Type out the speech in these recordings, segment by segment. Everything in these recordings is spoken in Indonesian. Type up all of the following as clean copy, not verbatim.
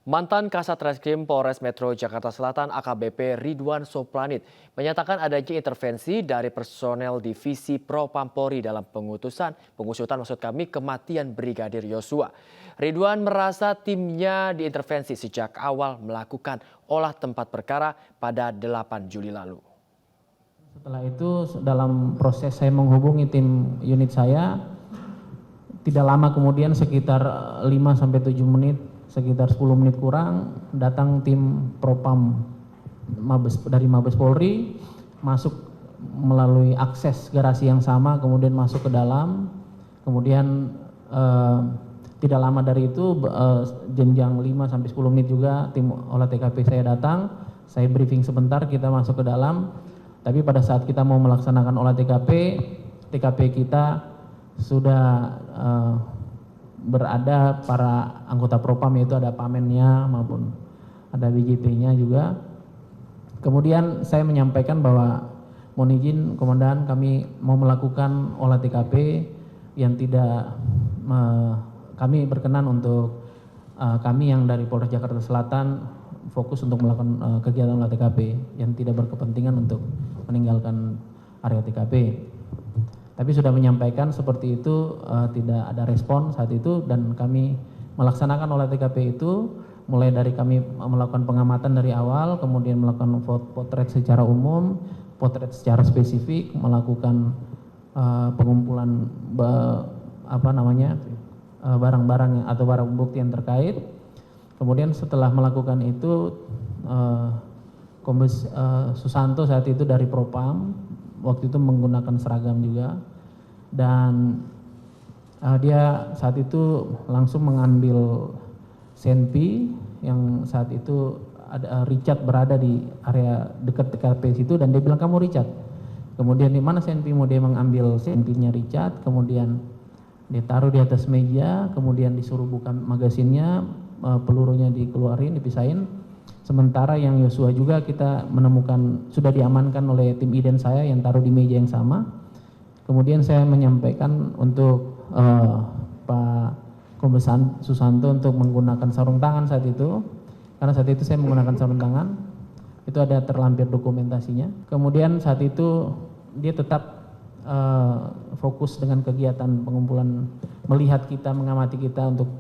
Mantan Kasat Reskrim Polres Metro Jakarta Selatan AKBP Ridwan Soplanit menyatakan adanya intervensi dari personel divisi Propampori dalam pengusutan kematian Brigadir Yosua. Ridwan merasa timnya diintervensi sejak awal melakukan olah tempat perkara pada 8 Juli lalu. Setelah itu dalam proses saya menghubungi tim unit saya, tidak lama kemudian sekitar 5-7 menit, sekitar 10 menit kurang, datang tim Propam dari Mabes Polri, masuk melalui akses garasi yang sama, kemudian masuk ke dalam, kemudian tidak lama dari itu, jenjang 5-10 menit juga tim olah TKP saya datang, saya briefing sebentar, kita masuk ke dalam, tapi pada saat kita mau melaksanakan olah TKP kita sudah berada para anggota Propam, yaitu ada Pamennya maupun ada BJP-nya juga. Kemudian saya menyampaikan bahwa mohon izin Komandan, kami mau melakukan olah TKP yang tidak kami berkenan untuk kami yang dari Polres Jakarta Selatan fokus untuk melakukan kegiatan olah TKP yang tidak berkepentingan untuk meninggalkan area TKP. Tapi sudah menyampaikan seperti itu, tidak ada respon saat itu, dan kami melaksanakan olah TKP itu mulai dari kami melakukan pengamatan dari awal, kemudian melakukan potret secara umum, potret secara spesifik, melakukan pengumpulan barang-barang atau barang bukti yang terkait. Kemudian setelah melakukan itu, Kombes Susanto saat itu dari Propam, waktu itu menggunakan seragam juga, dan dia saat itu langsung mengambil senpi yang saat itu ada Richard berada di area dekat TKP situ, dan dia bilang, kamu Richard. Kemudian di mana senpimu? Dia mengambil senpinya Richard, kemudian ditaruh di atas meja, kemudian disuruh buka magasinnya, pelurunya dikeluarin, dipisahin. Sementara yang Yosua juga kita menemukan sudah diamankan oleh tim Iden saya yang taruh di meja yang sama. Kemudian saya menyampaikan untuk Pak Kombes Susanto untuk menggunakan sarung tangan saat itu, karena saat itu saya menggunakan sarung tangan, itu ada terlampir dokumentasinya. Kemudian saat itu dia tetap fokus dengan kegiatan pengumpulan, melihat kita, mengamati kita untuk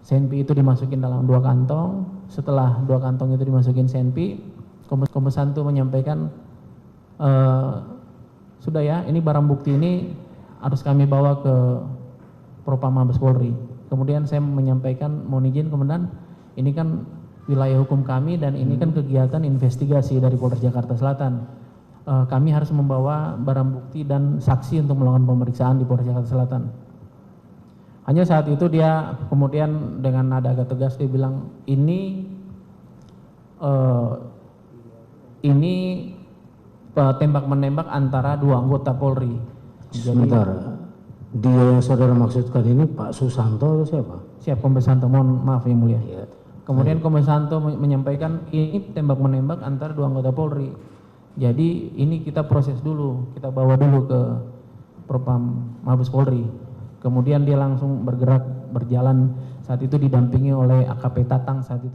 senpi itu dimasukin dalam 2 kantong. Setelah 2 kantong itu dimasukin senpi, Kombes Santo menyampaikan, sudah ya, ini barang bukti ini harus kami bawa ke Propam Mabes Polri. Kemudian saya menyampaikan, mohon izin Komandan, ini kan wilayah hukum kami dan ini kan kegiatan investigasi dari Polres Jakarta Selatan. Kami harus membawa barang bukti dan saksi untuk melakukan pemeriksaan di Polres Jakarta Selatan. Hanya saat itu dia kemudian dengan nada agak tegas dia bilang, ini tembak menembak antara 2 anggota Polri. Sebentar, dia yang saudara maksudkan ini Pak Susanto atau siapa? Siap, Kombes Santo, mohon maaf yang mulia. Ya. Kemudian Kombes Santo menyampaikan ini tembak menembak antara 2 anggota Polri. Jadi ini kita proses dulu, kita bawa dulu ke Propam Mabes Polri. Kemudian dia langsung bergerak berjalan, saat itu didampingi oleh AKP Tatang saat itu.